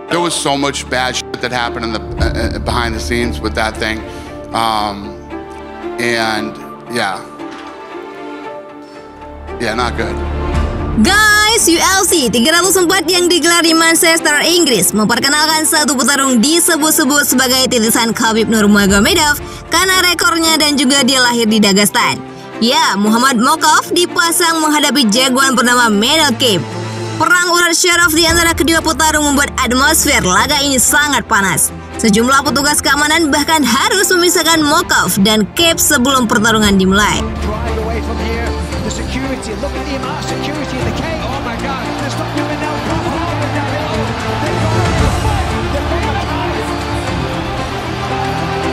There was so much bad shit that happened in the behind the scenes with that thing, and yeah, not good. Guys, UFC 304 yang digelar di Manchester, Inggris memperkenalkan satu petarung disebut-sebut sebagai titisan Khabib Nurmagomedov karena rekornya dan juga dia lahir di Dagestan. Ya, Muhammad Mokav dipasang menghadapi jagoan bernama Manel Kape. Perang urat syaraf di antara kedua petarung membuat atmosfer laga ini sangat panas. Sejumlah petugas keamanan bahkan harus memisahkan Mokav dan Kape sebelum pertarungan dimulai.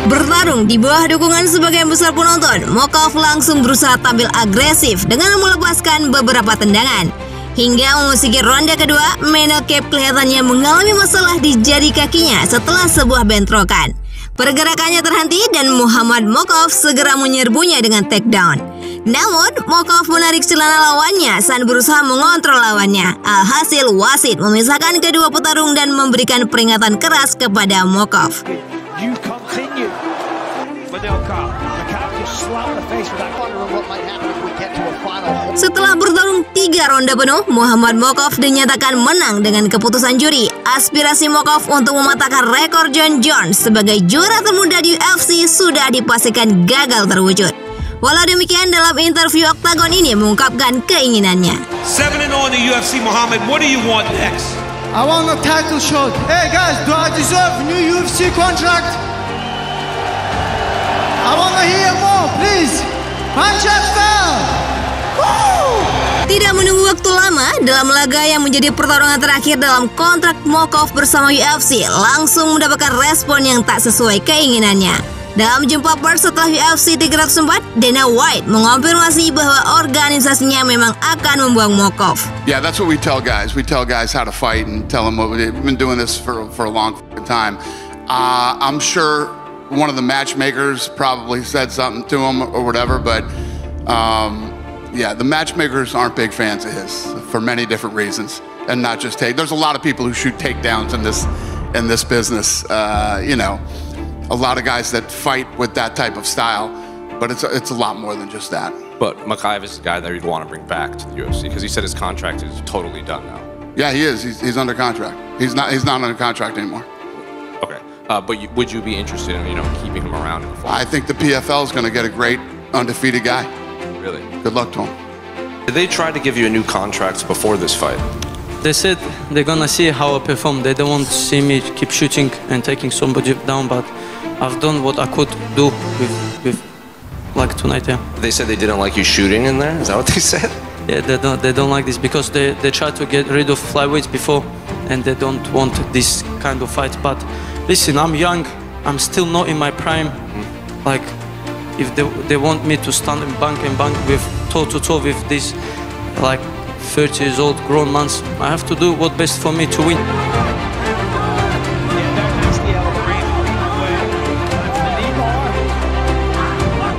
Bertarung di bawah dukungan sebagian besar penonton, Mokav langsung berusaha tampil agresif dengan melepaskan beberapa tendangan. Hingga memasuki ronde kedua, Manel Kape kelihatannya mengalami masalah di jari kakinya setelah sebuah bentrokan. Pergerakannya terhenti dan Muhammad Mokav segera menyerbunya dengan takedown. Namun, Mokav menarik celana lawannya saat berusaha mengontrol lawannya. Alhasil, wasit memisahkan kedua petarung dan memberikan peringatan keras kepada Mokav. Setelah bertarung 3 ronde penuh, Muhammad Mokav dinyatakan menang dengan keputusan juri. Aspirasi Mokav untuk mematahkan rekor John Jones sebagai juara termuda di UFC sudah dipastikan gagal terwujud. Walau demikian, dalam interview Octagon ini mengungkapkan keinginannya. 7-0 in the UFC, Muhammad. What do you want next? I want a title shot. Hey guys, do I deserve new UFC contract? I want to hear more, please. Manchester! Woo! Tidak menunggu waktu lama, dalam laga yang menjadi pertarungan terakhir dalam kontrak Mokav bersama UFC, langsung mendapatkan respon yang tak sesuai keinginannya. Dalam jumpa pers setelah UFC 304, Dana White mengonfirmasi bahwa organisasinya memang akan membuang Mokav. Yeah, that's what we tell guys. We tell guys how to fight and tell them we've been doing this for a long time. I'm sure one of the matchmakers probably said something to him or whatever, but yeah, the matchmakers aren't big fans of his for many different reasons, and not just take. There's a lot of people who shoot takedowns in this business. You know, a lot of guys that fight with that type of style, but it's a lot more than just that. But Mokav is the guy that you'd want to bring back to the UFC because he said his contract is totally done now. Yeah, he is. He's under contract. He's not under contract anymore. Okay. But would you be interested in, keeping him around in the fall? I think the PFL is going to get a great undefeated guy. Really? Good luck to him. Did they try to give you a new contract before this fight? They said they're gonna see how I perform. They don't want to see me keep shooting and taking somebody down, but I've done what I could do with like tonight, yeah. They said they didn't like you shooting in there? Is that what they said? Yeah, they don't like this because they tried to get rid of flyweights before and they don't want this kind of fight. But listen, I'm young, I'm still not in my prime. Like, if they want me to stand and bank with toe-to-toe with these like 30 years old grown men, I have to do what's best for me to win.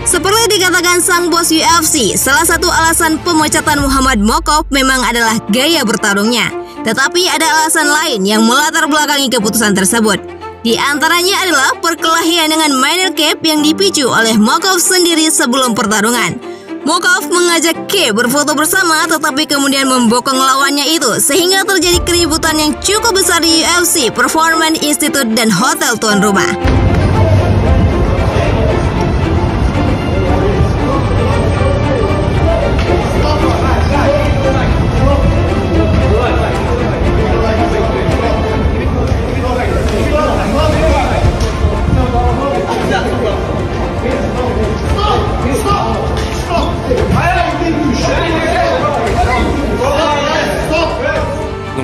Seperti dikatakan sang bos UFC, salah satu alasan pemecatan Muhammad Mokav memang adalah gaya bertarungnya. Tetapi ada alasan lain yang melatar belakangi keputusan tersebut. Di antaranya adalah perkelahian dengan Manel Kape yang dipicu oleh Mokav sendiri sebelum pertarungan. Mokav mengajak Kape berfoto bersama tetapi kemudian membokong lawannya itu sehingga terjadi keributan yang cukup besar di UFC, Performance Institute, dan hotel tuan rumah.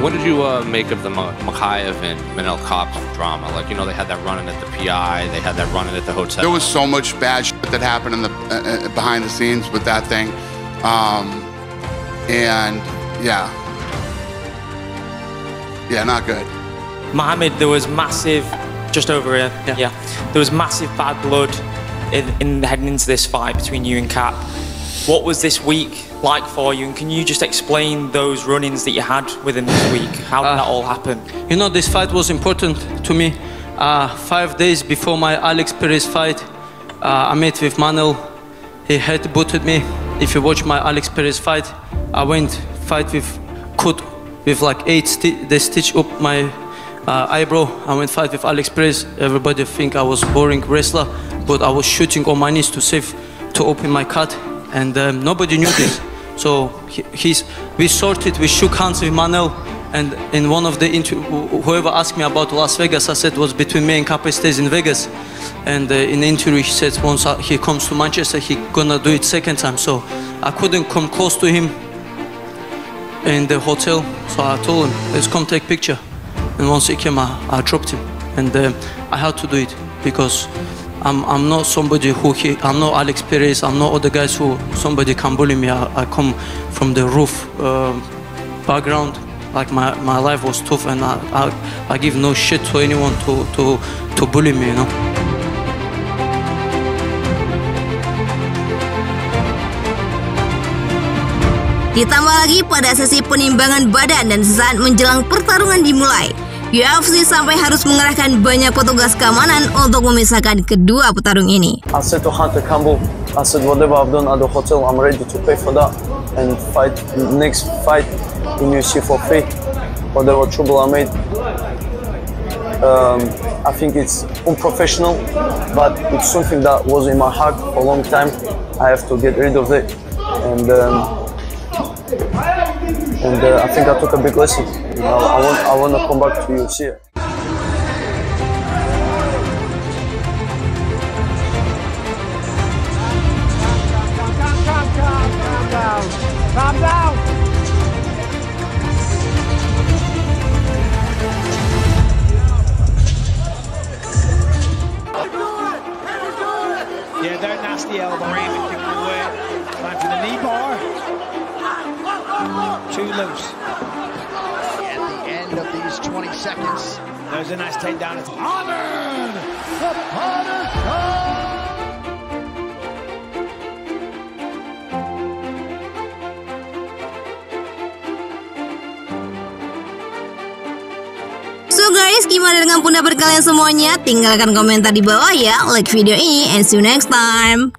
What did you make of the Mokav and Manel Kape drama? Like, they had that run-in at the PI, they had that run-in at the hotel. There was so much bad shit that happened in the behind the scenes with that thing, and yeah, not good. Mohammed, there was massive, just over here, yeah. There was massive bad blood in heading into this fight between you and Kape. What was this week like for you? And can you just explain those run-ins that you had within this week? How did that all happen? You know, this fight was important to me. 5 days before my Alex Perez fight, I met with Manuel. He headbutted me. If you watch my Alex Perez fight, I went fight with cut with like 8 they stitch up my eyebrow. I went fight with Alex Perez. Everybody think I was boring wrestler, but I was shooting on my knees to open my cut, and nobody knew this. So we sorted. We shook hands with Manuel, and in one of the whoever asked me about Las Vegas, I said it was between me and Capestes in Vegas. And in the interview, he said once he comes to Manchester, he gonna do it second time. So I couldn't come close to him in the hotel. So I told him, let's come take picture. And once he came, I dropped him. And I had to do it because I'm not somebody I'm not Alex Perez. I'm not other guys who somebody can bully me. I come from the roof background. Like my life was tough, and I give no shit to anyone to bully me, you know. Ditambah lagi pada sesi penimbangan badan dan sesaat menjelang pertarungan dimulai, UFC sampai harus mengerahkan banyak petugas keamanan untuk memisahkan kedua petarung ini. I said to Hunter Campbell, I said whatever I've done at the hotel, I'm ready to pay for that and fight next fight in UFC for free. Whatever trouble I made, I think it's unprofessional, but it's something that was in my heart for a long time. I have to get rid of it, and I think I took a big lesson. You know, I want to come back to UFC. Calm down. Yeah, they're nasty elbow. Raymond kicked away. Time for the knee bar. Too loose. At the end of these 20 seconds. There's a nice takedown. It's Auburn! The Punisher! So guys, gimana dengan pendapat kalian semuanya? Tinggalkan komentar di bawah ya. Like video ini and see you next time.